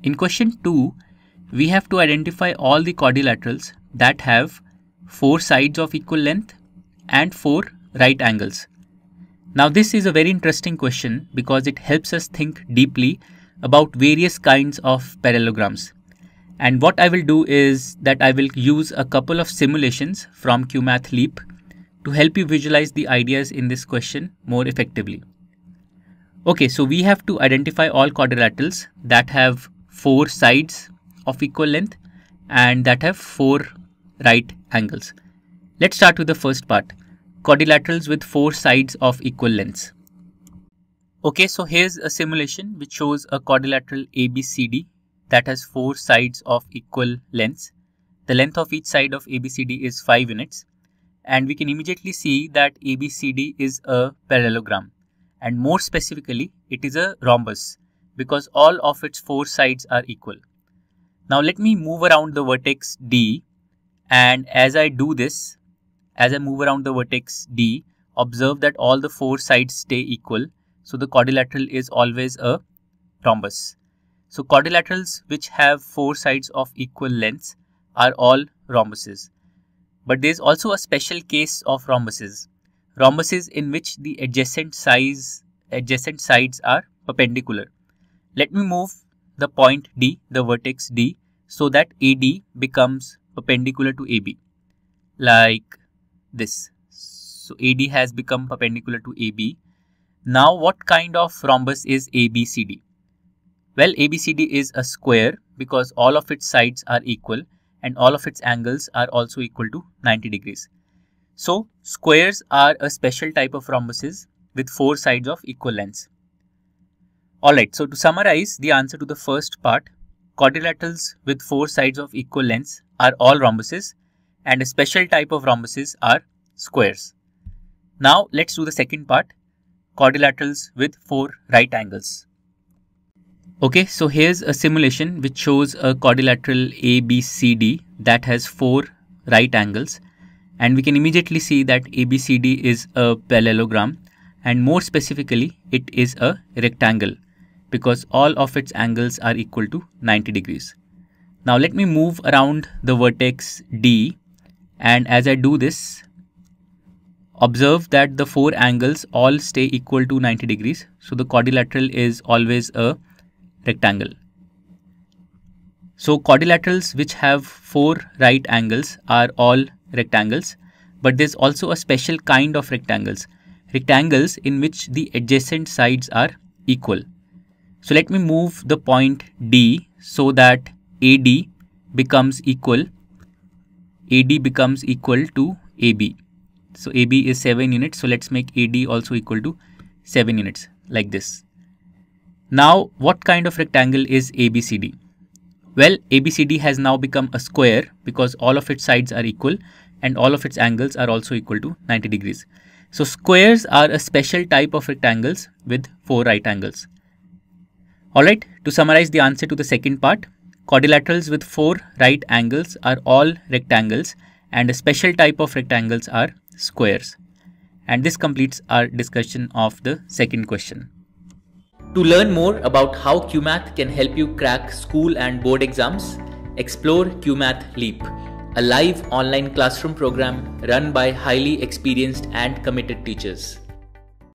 In question 2, we have to identify all the quadrilaterals that have 4 sides of equal length and 4 right angles. Now this is a very interesting question because it helps us think deeply about various kinds of parallelograms. And what I will do is that I will use a couple of simulations from Cuemath Leap to help you visualize the ideas in this question more effectively. Okay, so we have to identify all quadrilaterals that have 4 sides of equal length and that have 4 right angles. Let's start with the first part, quadrilaterals with 4 sides of equal lengths. Okay, so here's a simulation which shows a quadrilateral ABCD that has 4 sides of equal lengths. The length of each side of ABCD is 5 units, and we can immediately see that ABCD is a parallelogram, and more specifically it is a rhombus because all of its 4 sides are equal. Now let me move around the vertex D, and as I do this, as I move around the vertex D, observe that all the 4 sides stay equal, so the quadrilateral is always a rhombus. So quadrilaterals which have 4 sides of equal lengths are all rhombuses. But there is also a special case of rhombuses. Rhombuses in which the adjacent sides are perpendicular. Let me move the point D, the vertex D, so that AD becomes perpendicular to AB, like this. So AD has become perpendicular to AB. Now what kind of rhombus is ABCD? Well, ABCD is a square because all of its sides are equal and all of its angles are also equal to 90 degrees. So squares are a special type of rhombuses with 4 sides of equal lengths. Alright, so to summarize the answer to the first part, quadrilaterals with 4 sides of equal lengths are all rhombuses and a special type of rhombuses are squares. Now let's do the second part, quadrilaterals with 4 right angles. Okay, so here's a simulation which shows a quadrilateral ABCD that has 4 right angles, and we can immediately see that ABCD is a parallelogram, and more specifically it is a rectangle because all of its angles are equal to 90 degrees. Now let me move around the vertex D, and as I do this, observe that the 4 angles all stay equal to 90 degrees, so the quadrilateral is always a rectangle. So quadrilaterals which have 4 right angles are all rectangles, but there's also a special kind of rectangles in which the adjacent sides are equal. So let me move the point D so that AD becomes equal to AB. So AB is 7 units, so let's make AD also equal to 7 units like this. Now what kind of rectangle is ABCD? Well, ABCD has now become a square because all of its sides are equal and all of its angles are also equal to 90 degrees. So squares are a special type of rectangles with 4 right angles. Alright, to summarize the answer to the second part, quadrilaterals with 4 right angles are all rectangles and a special type of rectangles are squares. And this completes our discussion of the second question. To learn more about how Cuemath can help you crack school and board exams, explore Cuemath Leap, a live online classroom program run by highly experienced and committed teachers.